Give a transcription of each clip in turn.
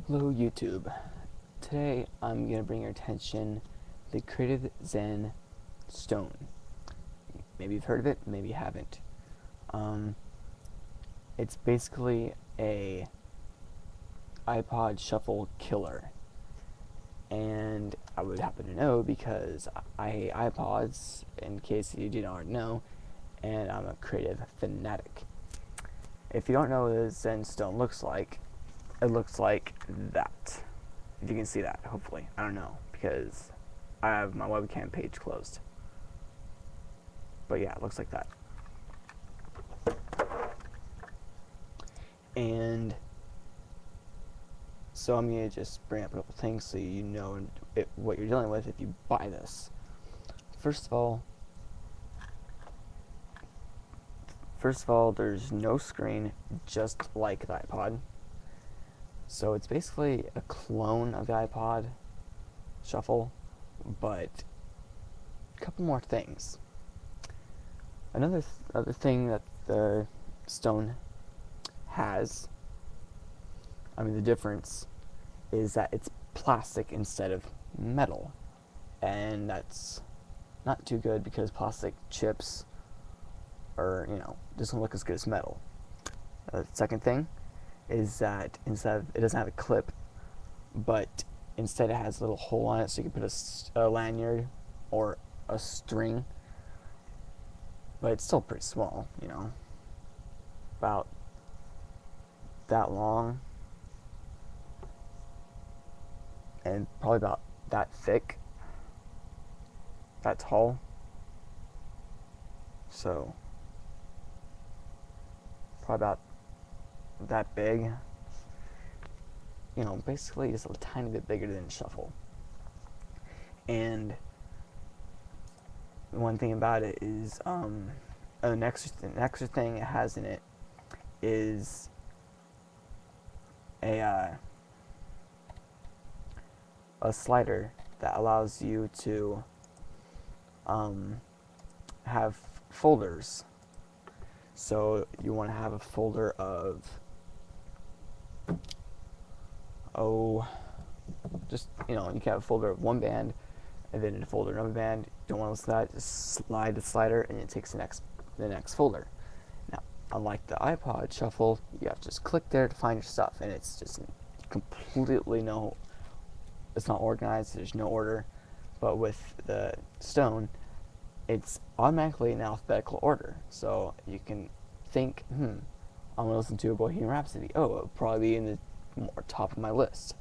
Hello YouTube. Today I'm going to bring your attention the Creative Zen Stone. Maybe you've heard of it, maybe you haven't. Um, it's basically a iPod shuffle killer. And I would happen to know because I hate iPods, in case you didn't already know, and I'm a creative fanatic. If you don't know what a Zen Stone looks like, it looks like that. If you can see that, hopefully. I don't know, because I have my webcam page closed. But yeah, it looks like that. And so I'm going to just bring up a couple things so you know what you're dealing with if you buy this. First of all, there's no screen, just like the iPod. So it's basically a clone of the iPod Shuffle, but a couple more things. Other thing that the Stone has, the difference is that it's plastic instead of metal, and that's not too good because plastic chips are, doesn't look as good as metal. The second thing is that it doesn't have a clip, but instead it has a little hole on it so you can put a lanyard or a string, but it's still pretty small, about that long and probably about that thick, that tall. So probably about that big, basically just a tiny bit bigger than Shuffle. And one thing about it is an extra thing it has in it is a slider that allows you to have folders. So you want to have a folder of you can have a folder of one band and then a folder of another band. Don't want to listen to that, just slide the slider and it takes the next folder. Now, unlike the iPod Shuffle, you have to just click there to find your stuff, and it's just completely it's not organized, there's no order. But with the Stone, it's automatically in alphabetical order. So you can think, I'm going to listen to a Bohemian Rhapsody. Oh, it'll probably be in the more top of my list.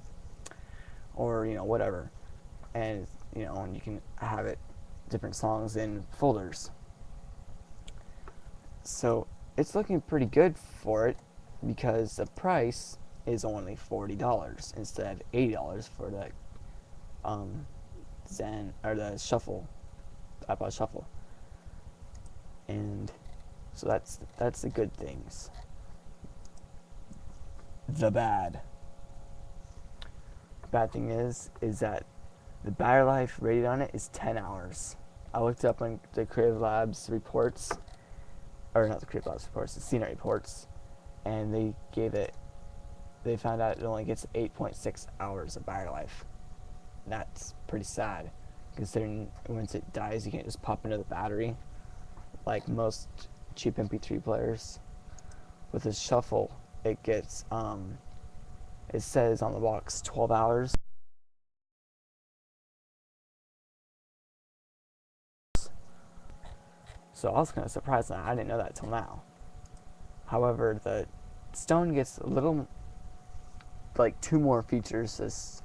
Or, whatever. And, you can have it, different songs in folders. So it's looking pretty good for it because the price is only $40 instead of $80 for the Zen or the Shuffle, iPod Shuffle. And so that's the good things. The bad thing is that the battery life rated on it is 10 hours. I looked up on the Creative Labs reports, or not the Creative Labs reports, the CNET reports, and they found out it only gets 8.6 hours of battery life. That's pretty sad, considering once it dies, you can't just pop another battery like most cheap MP3 players. With the Shuffle, it gets it says on the box 12 hours. So I was kind of surprised that I didn't know that till now. However, the Stone gets a little, like, two more features: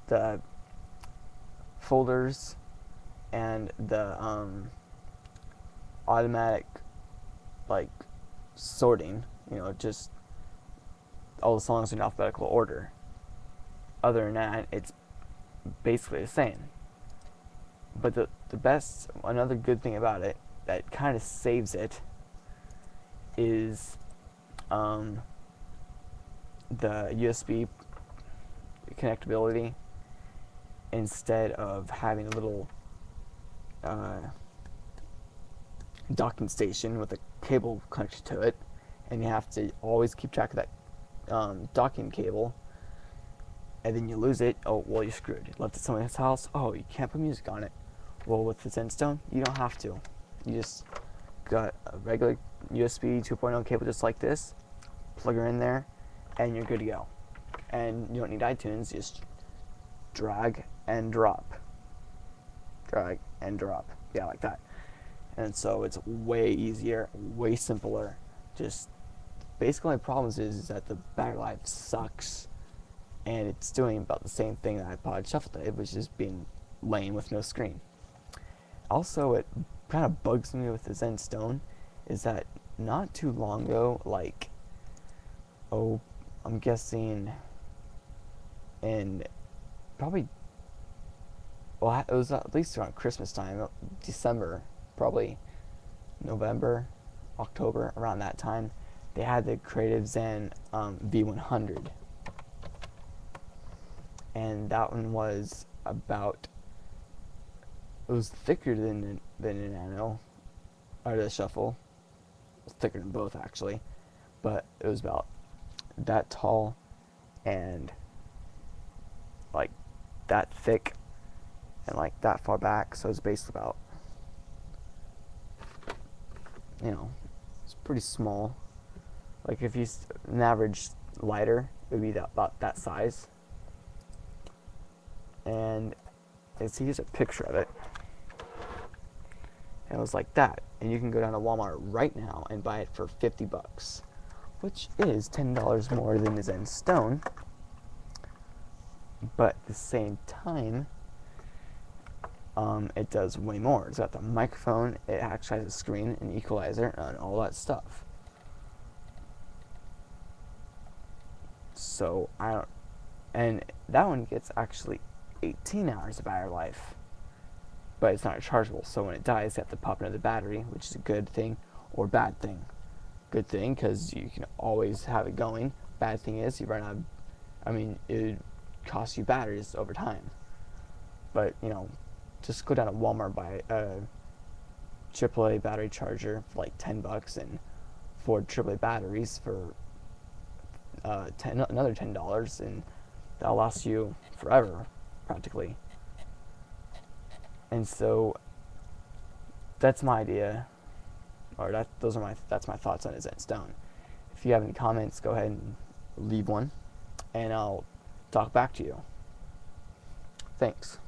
the folders and the automatic, like, sorting. Just all the songs in alphabetical order. Other than that, it's basically the same. But another good thing about it that kind of saves it is the USB connectability. Instead of having a little docking station with a cable connected to it, and you have to always keep track of that docking cable, and then you lose it. Oh, well, you're screwed. Left at someone's house. Oh, you can't put music on it. Well, with the Zenstone, you don't have to. You just got a regular USB 2.0 cable just like this, plug her in there, and you're good to go. And you don't need iTunes, just drag and drop. Drag and drop. Yeah, like that. And so it's way easier, way simpler. Just basically my problem is that the battery life sucks, and it's doing about the same thing that iPod Shuffle did, which is being lame with no screen. Also, it kind of bugs me with the Zenstone is that not too long ago, like, oh, I'm guessing in probably, well, it was at least around Christmas time, December, probably November, October, around that time, they had the Creative Zen V100. And that one was about, it was thicker than a Nano, or the Shuffle. It was thicker than both, actually. But it was about that tall and like that thick and like that far back. So it's basically about, it's pretty small. Like if you an average lighter, it would be about that size. And here's a picture of it. And it was like that. And you can go down to Walmart right now and buy it for $50, which is $10 more than the Zenstone. But at the same time, it does way more. It's got the microphone, it actually has a screen, an equalizer, and all that stuff. So and that one gets actually 18 hours of battery life, but it's not rechargeable. So when it dies, you have to pop another battery, which is a good thing or bad thing. Good thing because you can always have it going. Bad thing is you run out. It costs you batteries over time. But just go down to Walmart, buy a AAA battery charger for like $10, and 4 AAA batteries for another $10, and that'll last you forever, practically. And so that's my idea, or that's my thoughts on a Zenstone. If you have any comments, go ahead and leave one, and I'll talk back to you. Thanks.